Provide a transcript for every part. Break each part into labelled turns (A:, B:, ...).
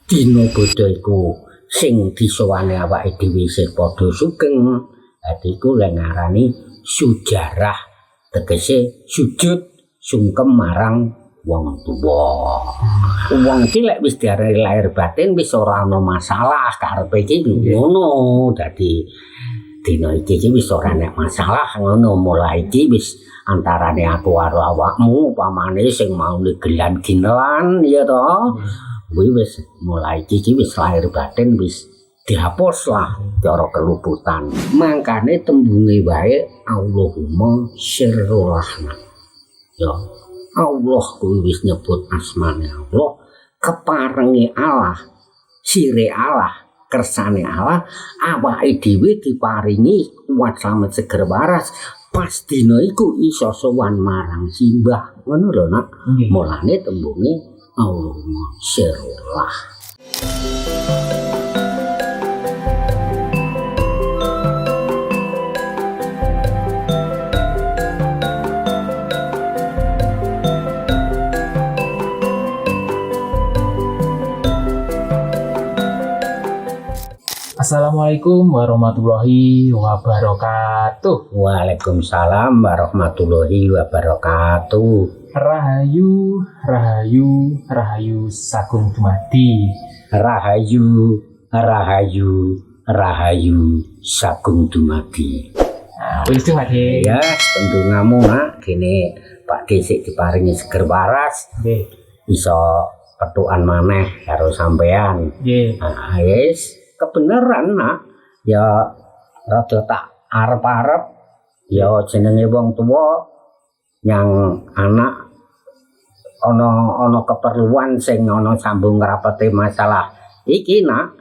A: dina bodho iku sing disowane awake dhewe isih padha sugeng. Dadi iku lek ngarani sujarah tegese sujud sungkem marang wong tuwa. Wong iki lek wis diarani lahir batin wis ora ana masalah karepe iki ngono. Dadi dina iki wis ora nek masalah ngono. Mulai iki wis antarane aku karo awakmu pamane sing mau gelan ginelan ya to. Kuwi wis mulai iki wis lahir batin wis dihapus lah cara keluputan. Mangkane tembunge wae Allahumma sirrulahna. Ya, Allah kuwi wis nyebut asmane Allah, keparenge Allah, sire Allah, kersane Allah, awake dhewe diparingi kuat slamet seger waras. Pas dina iku iso sowan marang simbah. Ngono lho, Nak. Mulane tembunge Allahumma sirrullah.
B: Assalamualaikum warahmatullahi wabarakatuh.
A: Waalaikumsalam warahmatullahi wabarakatuh.
B: Rahayu, rahayu, rahayu sagung dumadi.
A: Rahayu, rahayu, rahayu sagung dumadi.
B: Nah, wis dumadi.
A: Ya, pendungamu Nak, kene Pak Desik diparingi seger waras.
B: Nggih.
A: Iso petukan maneh karo sampean.
B: Nggih.
A: Nah, wis kebenaran Nak, ya rada tak arep-arep ya jenenge wong tuwa yang anak ana keperluan sing ana sambung rapete masalah iki Nak,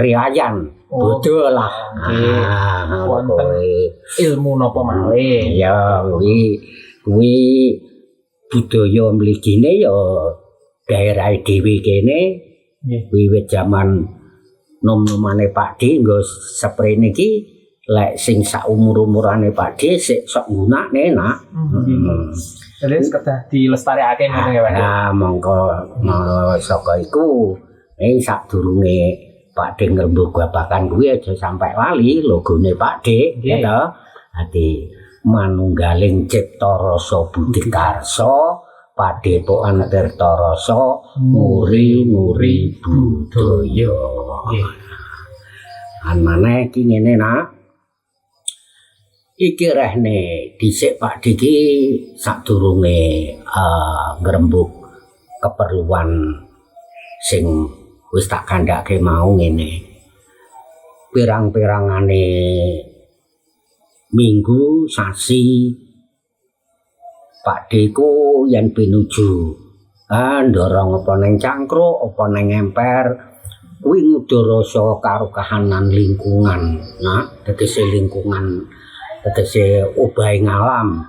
A: riayan bodho lah.
B: Wonten ilmu napa malih?
A: Ya kuwi budaya mligine ya daerah dhewe kene. Wiwit jaman nom-nomane Pak D nggo sprene iki lek sing sak umur-umurane Pak D sik sok nggunakne Nak.
B: Terus kedah dilestarekake ngono ya Pak.
A: Nah, monggo saka iku sadurunge Pak D ngrembug babakan kuwi aja sampai lali logone Pak D ya to. Dadi manunggaling cipta rasa budi karsa Padepokan Tirta Rasa muri-muri budaya. An maneh iki ngene Nak. Iki rehne dhisik Pak Diki sadurunge ngrembug keperluan sing wis tak kandhake mau ngene. Pirang-pirangane minggu sasi Pak Deku yen pinuju ndorong apa ning cangkruk apa ning emper kuwi ngudharasa karo kahanan lingkungan. Nah, tegese lingkungan tegese obahing alam.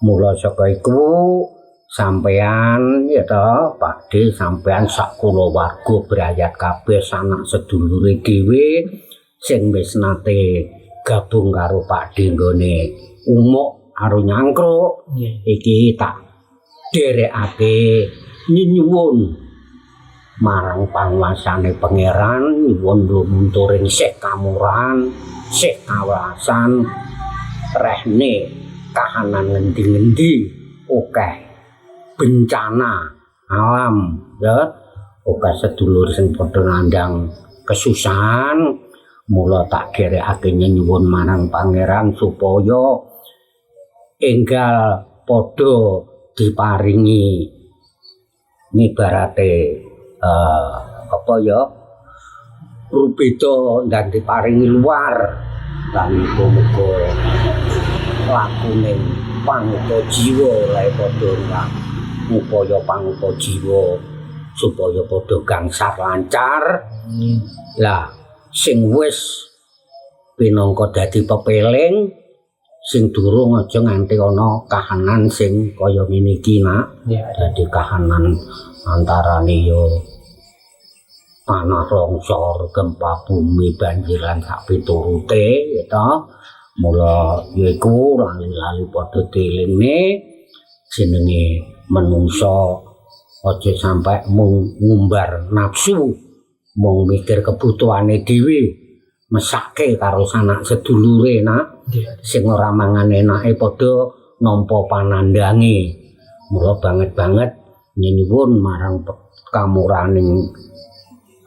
A: Mula saka iku sampean ya to Pak De sampean sak kulawarga brayat kabeh sanak sedulure dhewe sing wis nate gabung karo Pak De nggone umuk karo nyangkruk iki tak derekake nyuwun marang panguwasane pangeran nyuwun lumturing Syekh Kamuran Syekh Kawasan rehne kahanan ngendi-ngendi akeh bencana alam ya akeh sedulur sing padha nandhang kesusahan mula tak derekake nyuwun marang pangeran supaya enggal padha diparingi ngibarate apa ya rubeda dan diparingi luar lan muga-muga lakune pangupa jiwa lae padha ngupaya pangupa jiwa supaya padha gangsar lancar. Lah sing wis pinangka dadi pepeling sing durung aja nganti ana kahanan sing kaya ngene iki Nak. Dadi kahanan antarane ya tanah longsor, gempa bumi, banjiran sak piturute ya ta. Mula yaiku lali-lali padha dielingne jenenge menungsa aja sampai mung ngumbar nafsu mung mikir kebutuhane dhewe mesake karo sanak sedulure nak sing ora mangan enake padha nampa panandange mula banget nyuwun marang kamuraning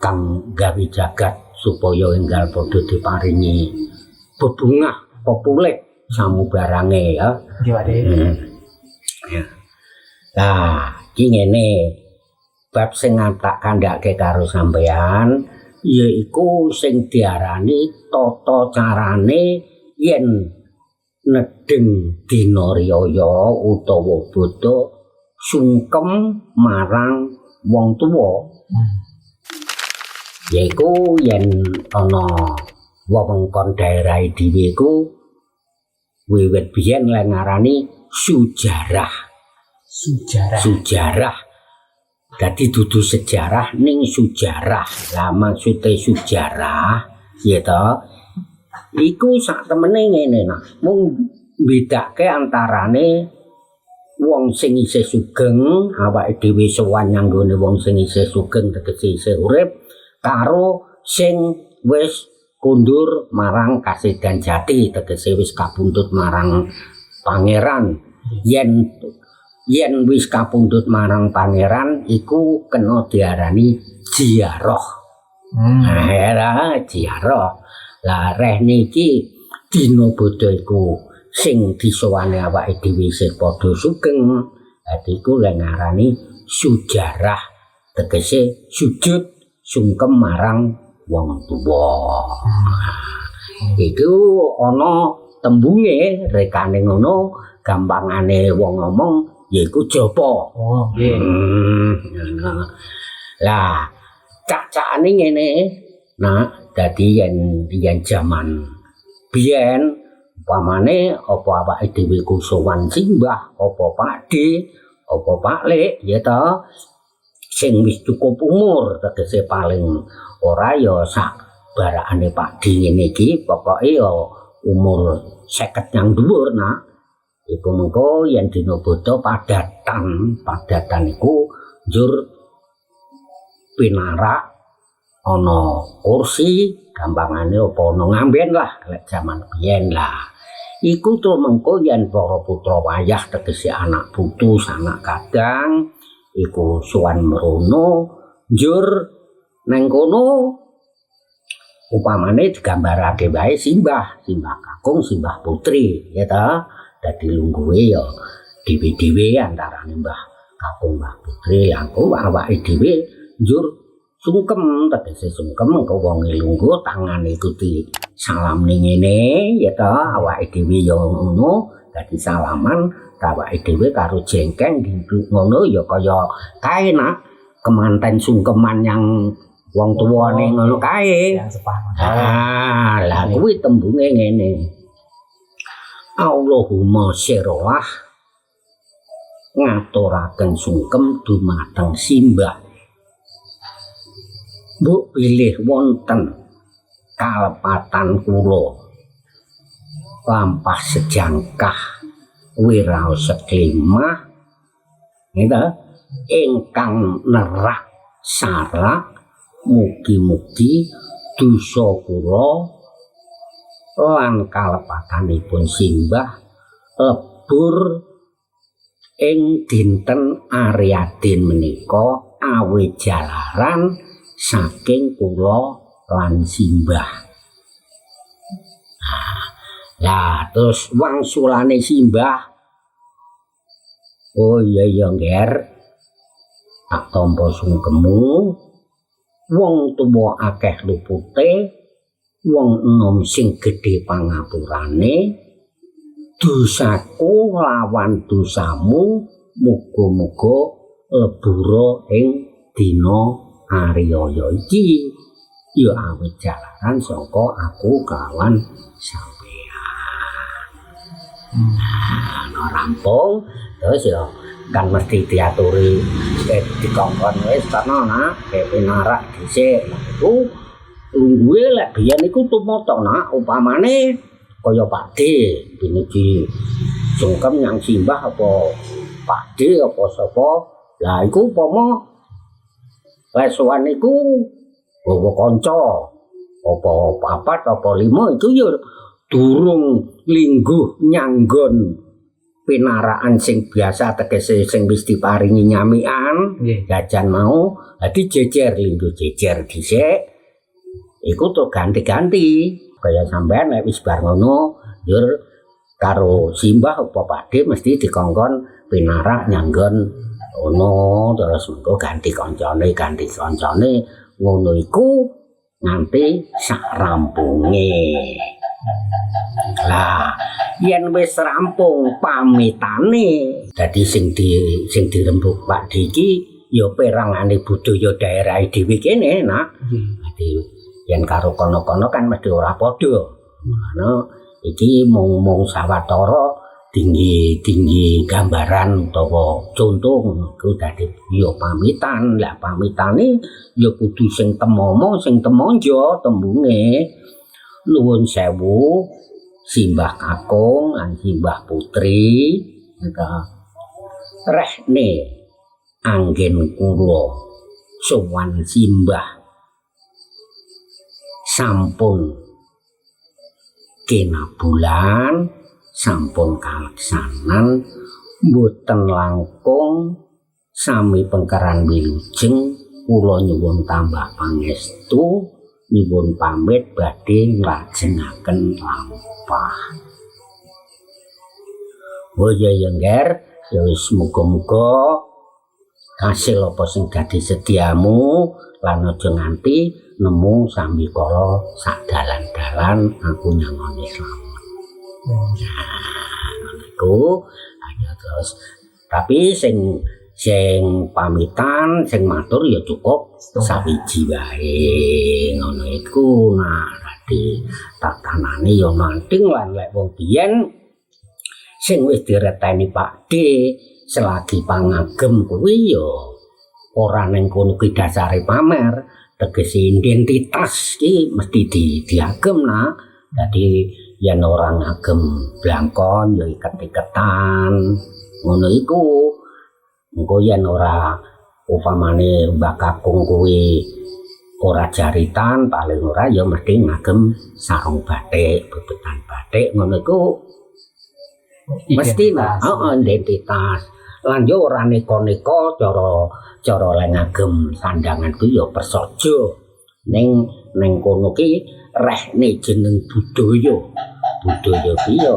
A: kang gawe jagat supaya enggal padha diparingi bebungah pepulik samubarange ya.
B: Nggih, Pak De.
A: Nah, iki ngene bab sing tak kandhake karo sampeyan yaiku sing diarani tata carane yen nedeng dina riyaya utawa bodho sungkem marang wong tuwa. Yaiku yen ana wewengkon daerah dhewe iku wiwit biyen lek ngarani sujarah. Dadi dudu sejarah ning sujarah. Lah maksude sujarah ya to iku sak temene ngene nak mung bedake antarane wong sing isih sugeng awake dhewe sowan nyanggone wong sing isih sugeng tegese isih urip karo sing wis kundur marang kasedan jati tegese wis kapundhut marang pangeran. Yen wis kapundhut marang pangeran iku kena diarani ziarah. Nah, ziarah. Lah reh niki dina bodho iku sing disowane awake dhewe isih padha sugeng. Dadi iku lek ngarani sujarah tegese sujud sungkem marang wong tuwa. Iku ana tembunge rekane ngono gampangane wong ngomong yaiku japa.
B: Oh, nggih.
A: Lah cacakane ngene. Nah, dadi yen jaman biyen upamane apa awake dhewe ku sowan simbah apa pakde apa paklik ya ta sing wis cukup umur tegese paling ora ya sak barakane pakde ngene iki pokoke ya umur 50 yang dhuwur nak iku mengko yen dina bodho padatan iku njur pinarak ana kursi gampangane apa ana ngamben lah lek jaman biyen lah iku to mengko yen para putra wayah tegese anak putu anak kadang iku sowan mrono njur nang kono upamane digambarake wae simbah kakung simbah putri ya ta dadi lungguhe ya dhewe-dhewe antarane mbah kakung mbah putri aku awake dhewe njur sungkem tegese sungkem engko wong lungguh tangane iku di salam ning ngene ya ta awake dhewe ya ngono dadi salaman awake dhewe karo jengkeng duduk ngono ya kaya kae nak kemanten sungkeman yang wong tuwane ngono kae. Lah kuwi tembunge ngene. Allahumma sirah ngaturaken sungkem dumateng simbah. Mbok pilih wonten kalepatan kula lampah sejangkah wiraos seklimah ngene ingkang nerak sarak mugi-mugi dosa kula lan kalepatanipun simbah lebur ing dinten Ariadin menika awit jalaran saking kula lan simbah. Lah terus wangsulane simbah oh iya ngger tak tampa sungkemu wong tuwa akeh lupute wong enom sing gedhe pangapurane dosaku lawan dosamu muga-muga lebura ing dina Ariyaya iki ya awit jalaran saka aku kawan sampeyan. Nah, rampung terus ya kan mesti diaturi dikongkon wis karena nak pinarak dhisik iku lungguhe lek biyen iku tumata nak upamane kaya pakde biniki sungkem yang simbah apa pakde apa sapa Lah iku umpama lesowan iku bawa kanca apa papat apa 5 itu ya durung lingguh nyanggon pinaraan sing biasa tegese sing wis diparingi nyamikan jajan mau dadi jejer lingguh jejer dhisik iku to ganti-ganti kaya sampean nek wis bar ngono yo karo simbah apa pakde mesti dikongkon pinarak nyanggon ono terus mengko ganti kancane ngono iku nganti sak rampunge. Lah yen wis rampung pamitane dadi sing dirembuk Pak Diki ya perangane budaya daerah dhewe kene nak. Dadi yen karo kono-kono kan mesti ora padha. Ngono iki mung sawetara tinggi gambaran utawa contoh iku dadi ya pamitan. Lah pamitane ya kudu sing temomo sing temonjo tembunge nuwun sewu simbah kakung lan simbah putri rehne anggen kula sowan simbah sampun kinabulan sampun kalaksanan mboten langkung sami pengkeran wilujeng kula nyuwun tambah pangestu nyuwun pamit badhe nglajengaken lampah. Oh ya Ngger, ya wis muga-muga hasil apa sing dadi sediamu lan aja nganti nemu sami kala sak dalan-dalan aku nyangoni slamet. Nah, iku ayo terus tapi sing pamitan sing matur ya cukup sawiji wae ngono iku. Nah dadi tatanane ya manting lan lek wong biyen sing wis direteni Pakde selagi pangagem kuwi ya ora ning kono ki dasare pamer tegese identitas ki mesti diagem nak. Dadi yen ora ngagem blangkon ya iket-iketan ngono iku. Engko yen ora upamane Mbah Kakung kuwi ora jaritan paling ora ya mesti ngagem sarung batik, bebetan batik ngono iku mesti identitas. Lan yo ora neko-neko cara lek ngagem sandangan ku ya prasaja. Ning kono ki rehne jeneng budaya. Budaya ki ya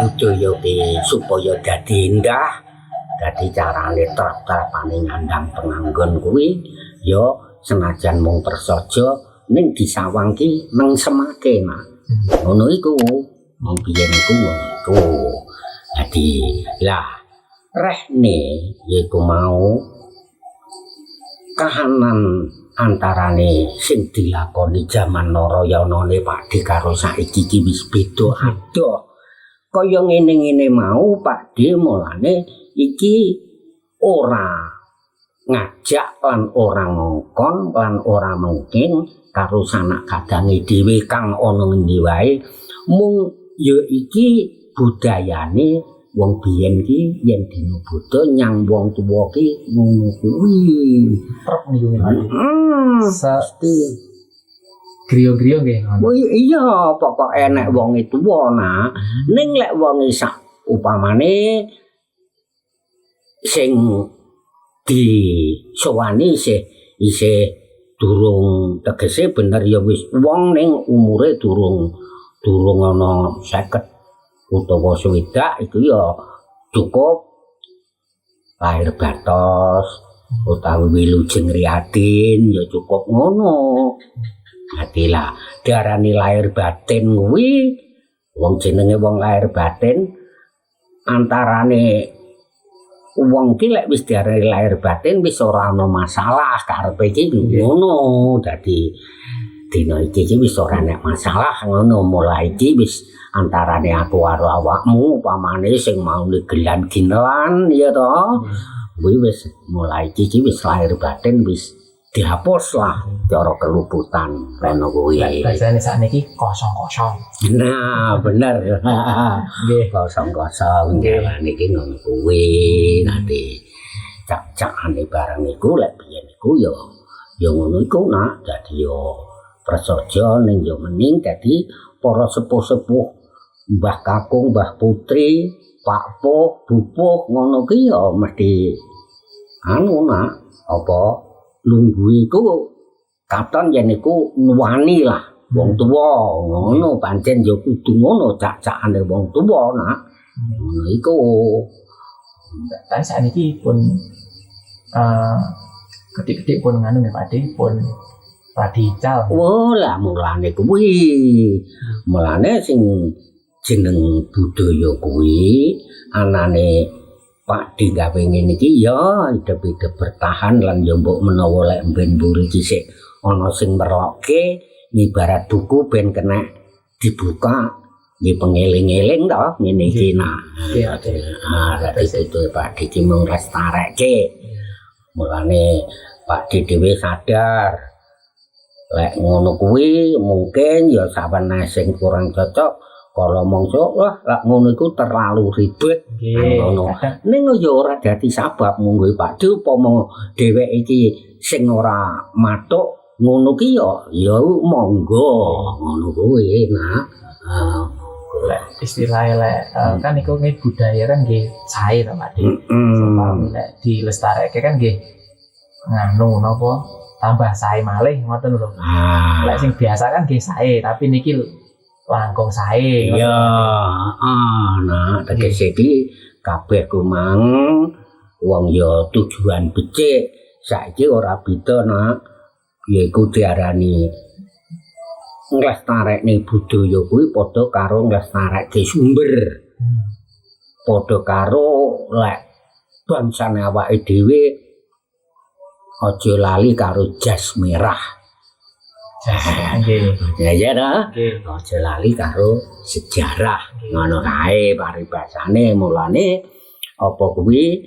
A: budaya supaya dadi indah dadi carane trap-trapane ngandhang penganggon kuwi ya senajan mung prasaja ning disawang ki nengsemake nah ngono iku wong biyen iku ngono dadi lah rehne yaiku mau kahanan antarane sing dilakoni jaman Narayanane Pakde karo saiki iki wis beda adoh. Kaya ngene-ngene mau Pakde mulane iki ora ngajak lan ora ngongkon lan ora mungkin karo sanak kadange dhewe kang ana ngendi wae mung ya iki budayane wong biyen ki yen dina Buddha nyang wong tuwa ki ngono kuwi
B: trep niku pasti griya-griya nggih.
A: Oh iya, pokok enek wong tuwa nah. Ning lek wong sak upamane sing disowani isih durung tegese bener ya wis wong ning umure durung ana 50 utawa 60 itu ya cukup lahir batos utawi wilujeng riyatin ya cukup ngono. Adilah diarani lahir batin kuwi wong jenenge wong lahir batin antarane wong ki lek wis diarani lahir batin wis ora ana masalah karepe iki ngono. Dadi dina iki wis ora nek masalah ngono mulai iki wis antarane aku karo awakmu pamane sing mau gelan ginelan ya to kuwi wis mulai iki wis lahir batin wis dihapus lah cara keluputan rene kuwi.
B: Bahasane sakniki kosong-kosong.
A: Nah, bener.
B: Nggih.
A: Kosong-kosong niki ngono kuwi. Nanti cak-cakane barang iku lek biyen iku ya ngono iku nak. Dadi yo prasaja ning yo mening dadi para sepuh-sepuh Mbah Kakung, Mbah Putri, Pak Puh, Bu Puh ngono ki ya mesti anu nak apa lungguh iku katon yen iku nuwani lah wong tuwa ngono pancen ya kudu ngono cak-cakane wong tuwa nak ngono iku
B: Tapi sakniki pun ketik-ketik pun nganu nggih Pak De pun radical.
A: oh lah mulane kuwi mulane sing jeneng budaya kuwi anane Pak Di gawe ngene iki ya hidup-hidup bertahan lan ya mbok menawa lek mben mburi dhisik ana sing merlokke ibarat buku ben kena dibuka nggih pengeling-eling to ngene iki nah.
B: Iya,
A: Dadi itu Pak Di ki mung lestarekke. Mulane Pak Di dhewe sadar lek ngono kuwi mungkin ya sawane sing kurang cocok kalau mongso wah lak ngono iku terlalu ribet ngono. Ning ya ora dadi sabab munggo Pak Di upama dheweke iki sing ora matuk ngono ki ya monggo ngono kuwi nah.
B: Lek istilahnya lek kan iku nggih budaya kan nggih sae to Pak De. Supaya lek dilestareke kan nggih nganu napa tambah sae malih ngoten lho. Lek sing biasa kan nggih sae tapi niki langkung sae.
A: Iya, nah tegese iki kabeh kumang wong ya tujuan becik. Saiki ora beda nak yaiku diarani nglestarekne budaya kuwi padha karo nglestarekke sumber. Padha karo lek bangsane awake dhewe aja lali karo jas merah.
B: Nggih.
A: Ya dah. Aja lali karo sejarah. Ngono kae paribasane mulane apa kuwi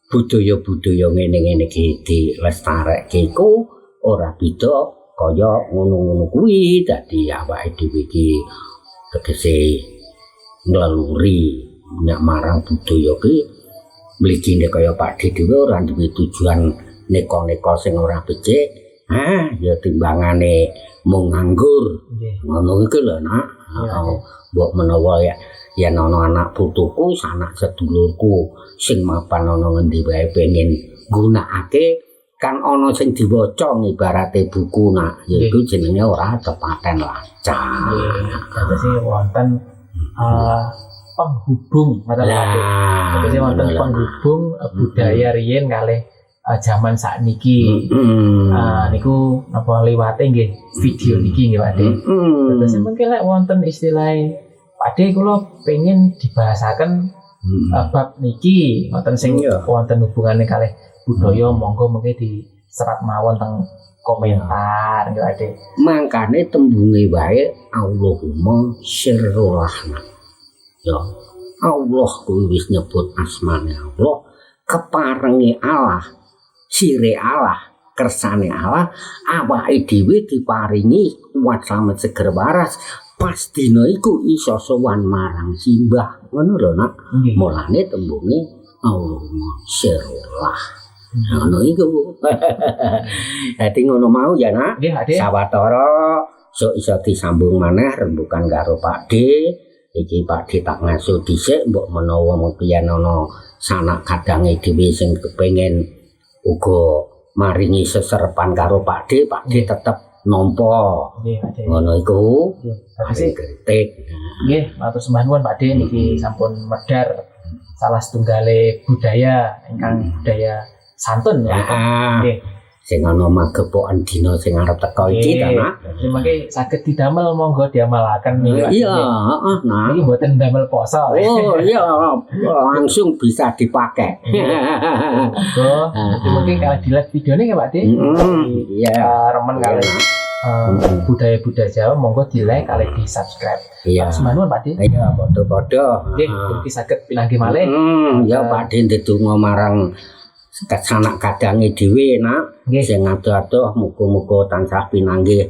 A: budaya-budaya ngene-ngene iki dilestarekke iku ora beda kaya ngono-ngono kuwi. Dadi awake dhewe iki tegese ngleluri nyak marang budaya ki mligine kaya Pak Di dhewe ora duwe tujuan neko-neko sing ora becik. Ya timbangane mung nganggur. Ngono iku lho nak. Mbok menawa ya yen ana anak putuku, sanak sedulurku sing mapan ana ngendi wae pengen nggunakake kan ana sing diwaca ibarate buku nak yaiku jenenge ora tepaten lacak.
B: Terus wonten penghubung masalah. Terus wonten penghubung budaya riyen kalih zaman sakniki niku napa liwate nggih video niki nggih Pak De. Terus mungkin lek wonten istilah Pak De kula pengen dibahasaken bab niki wonten sing wonten hubungane kalih budaya monggo mengke diserat mawon teng komentar nggih Pak De.
A: Mangkane tembunge wae Allahumma sirrullah. Ya Allah kuwi wis nyebut asmane Allah, keparenge Allah. Sire Allah, kersane Allah, awake dhewe diparingi kuat slamet seger waras. Pas dina iku iso sowan marang simbah. Ngono lho nak. Mulane tembunge Allahumma sirrullah. Ngono iku. Dadi ngono mau ya nak. Sawetara sok iso disambung maneh rembukan karo Pak De. Iki Pak De tak ngaso dhisik mbok menawa mungkin ana sanak kadange dhewe sing kepengin uga maringi seserepan karo Pak De tetep nampa. Ngono iku. Terima kritik.
B: Nggih, matur sembah nuwun Pak De niki sampun medhar salah setunggale budaya ingkang budaya santun ya. Nggih.
A: Sing ana magepokan dina sing arep teka iki ta nak.
B: Mengke saged didamel monggo diamalaken niki.
A: Iya, heeh nah.
B: Iki mboten damel poso.
A: Oh iya, langsung bisa dipakai.
B: Monggo. Iki mungkin kalau dilihat videonya ya Pak De. Iya, remen kali. Budaya-budaya Jawa monggo di-like kali di-subscribe.
A: Iya.
B: Semanun Pak De.
A: Iya, padha-padha.
B: Nggih, iki saged pinanggih malih.
A: Ya Pak De ndedonga marang sanak kadange dhewe nak
B: Nggih.
A: sing adoh-adoh muga-muga tansah pinanggih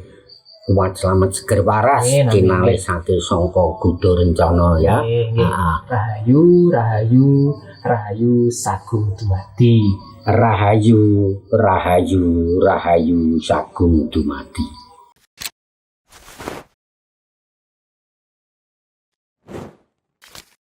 A: kuat selamat seger waras
B: Amin, amin.
A: kinalisake sangka Gudo Rencana ya.
B: Nggih.
A: Ah,
B: Rahayu, rahayu, rahayu sagung dumadi.
A: rahayu rahayu rahayu sagung dumadi.